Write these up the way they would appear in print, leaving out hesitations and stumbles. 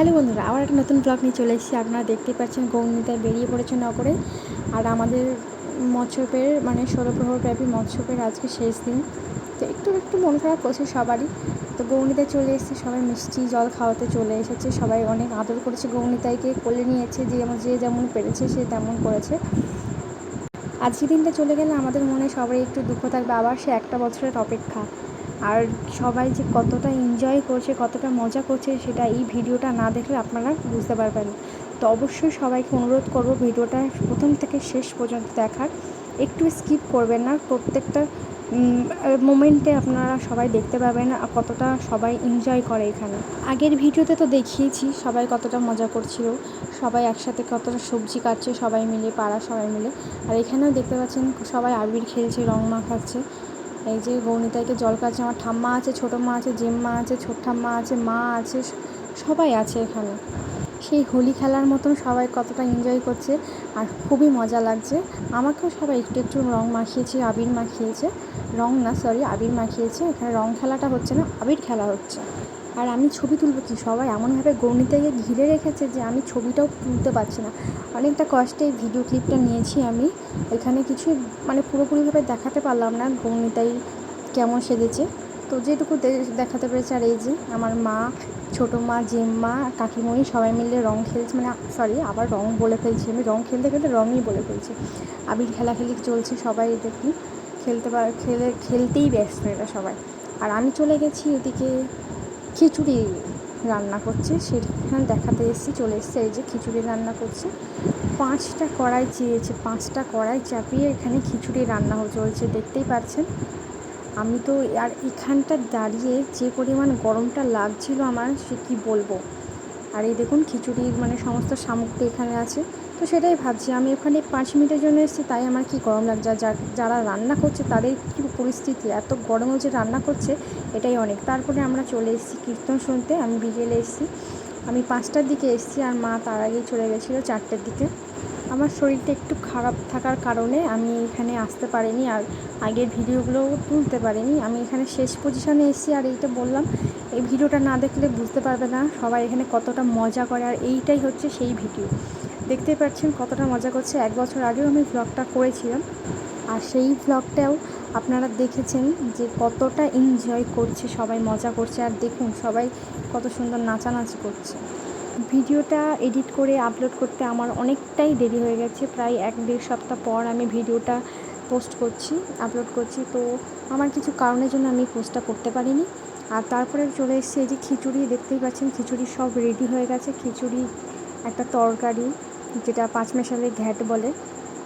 Hello বন্ধুরা, আবার একটা নতুন ব্লগ নিয়ে চলে এসেছি। আপনারা দেখতেই পাচ্ছেন গৌরনীতায় বেরিয়ে পড়েছে নগরে। আর আমাদের মৎস্যপের 16 প্রহর ব্যাপী মৎস্যপের আজকে শেষ দিন। তো একটু একটু মন খারাপ করছে সবারই। তো গৌরনীতায় চলে এসেছি, সবাই মিষ্টি জল খাওয়াতে চলে এসেছে। সবাই অনেক আদর করেছে, গৌরনীতাইকে কোলে নিয়েছে, যে যেমন পেরেছে সে তেমন করেছে। আজকের দিনটা চলে গেলে আমাদের মনে সবাই একটু দুঃখ থাকবে, আবার সে একটা বছরের অপেক্ষা। আর সবাই যে কতটা এনজয় করছে, কতটা মজা করছে, সেটা এই ভিডিওটা না দেখলে আপনারা বুঝতে পারবেন। তো অবশ্যই সবাইকে অনুরোধ করব ভিডিওটা প্রথম থেকে শেষ পর্যন্ত দেখার, একটু স্কিপ করবেন না। প্রত্যেকটা মোমেন্টে আপনারা সবাই দেখতে পাবেন কতটা সবাই এনজয় করে এখানে। আগের ভিডিওতে তো দেখিয়েছি সবাই কতটা মজা করছিল, সবাই একসাথে কতটা সবজি কাটছে সবাই মিলে, পাড়া সবাই মিলে। আর এখানেও দেখতে পাচ্ছেন সবাই আবির খেলছে, রং মাখাচ্ছে। এই যে গৌরনীতাইকে জল খাচ্ছে, আমার ঠাম্মা আছে, ছোটো মা আছে, জেম্মা আছে, ছোট ঠাম্মা আছে, মা আছে, সবাই আছে এখানে। সেই হোলি খেলার মতন সবাই কতটা এনজয় করছে, আর খুবই মজা লাগছে। আমাকেও সবাই একটু একটু রং মাখিয়েছে, আবির মাখিয়েছে। রং না, সরি, আবির মাখিয়েছে। এখানে রং খেলাটা হচ্ছে না, আবির খেলা হচ্ছে। আর আমি ছবি তুলবো কি, সবাই এমনভাবে গৌরনীতাইকে ঘিরে রেখেছে যে আমি ছবিটাও তুলতে পারছি না। অনেকটা কষ্টে ভিডিও ক্লিপটা নিয়েছি আমি। এখানে কিছু পুরোপুরিভাবে দেখাতে পারলাম না গৌরনীতাই কেমন সেজেছে, তো যেটুকু দেখাতে পেরেছে। আর এই যে আমার মা, ছোটো মা, জেম্মা, কাকিমণি সবাই মিলে রং খেলছে, আবার রং বলে ফেলছি আমি, রং খেলতে খেলতে রঙই বলে ফেলছি। আবির খেলাখেলি চলছে, সবাই দেখুন খেলতেই ব্যস্ত এরা সবাই। আর আমি চলে গেছি এদিকে খিচুড়ি রান্না করছে, সেখানে দেখাতে চলে এসেছি। এই যে খিচুড়ি রান্না করছে, 5টা কড়াই চেয়েছে, 5টা কড়াই চাপিয়ে এখানে খিচুড়ি রান্না চলছে, দেখতেই পাচ্ছেন। আমি তো আর এখানটা দাঁড়িয়ে যে পরিমাণ গরমটা লাগছিল আমার, সে কী বলবো। আর এই দেখুন খিচুড়ির সমস্ত সামগ্রী এখানে আছে। তো সেটাই ভাবছি, আমি ওখানে 5 মিনিটের জন্য এসেছি, তাই আমার কি গরম লাগছে। যারা রান্না করছে তাদের কী পরিস্থিতি, এত গরমেও যে রান্না করছে, এটাই অনেক। তারপরে আমরা চলে এসেছি কীর্তন শুনতে। আমি বিকেলে এসেছি, আমি 5টার দিকে এসেছি, আর মা তার আগেই চলে গেছিলো 4টের দিকে। আমার শরীরটা একটু খারাপ থাকার কারণে আমি এখানে আসতে পারিনি, আর আগের ভিডিওগুলোও তুলতে পারিনি। আমি এখানে শেষ পজিশনে এসেছি, আর এইটা বললাম, এই ভিডিওটা না দেখলে বুঝতে পারবে না সবাই এখানে কতটা মজা করে। আর এইটাই হচ্ছে সেই ভিডিও, দেখতেই পাচ্ছেন কতটা মজা করছে। 1 বছর আগেও আমি ভ্লগটা করেছিলাম, আর সেই ভ্লগটাও আপনারা দেখেছেন যে কতটা এনজয় করছে সবাই, মজা করছে। আর দেখুন সবাই কত সুন্দর নাচানাচি করছে। ভিডিওটা এডিট করে আপলোড করতে আমার অনেকটাই দেরি হয়ে গেছে, প্রায় 1-1.5 সপ্তাহ পর আমি ভিডিওটা আপলোড করছি। তো আমার কিছু কারণের জন্য আমি পোস্টটা করতে পারিনি। আর তারপরে চলে এসেছি, এই যে খিচুড়ি দেখতেই পাচ্ছেন, খিচুড়ি সব রেডি হয়ে গেছে। খিচুড়ি, একটা তরকারি যেটা পাঁচমেশালি ঘ্যাট বলে,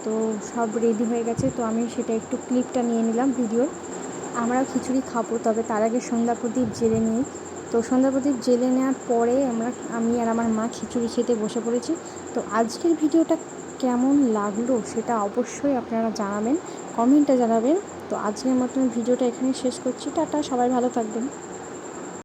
তো সব রেডি হয়ে গেছে। তো আমি সেটা একটু ক্লিপটা নিয়ে নিলাম ভিডিওর। আমরাও খিচুড়ি খাবো, তবে তার আগে সন্ধ্যা প্রদীপ জেলে নিই। তো সন্ধ্যা প্রদীপ জেলে নেওয়ার পরে আমি আর আমার মা খিচুড়ি খেতে বসে পড়েছি। তো আজকের ভিডিওটা কেমন লাগলো সেটা অবশ্যই আপনারা জানাবেন, কমেন্টে জানাবেন। তো আজকের মতন ভিডিওটা এখানে শেষ করছি। টাটা, সবাই ভালো থাকবেন।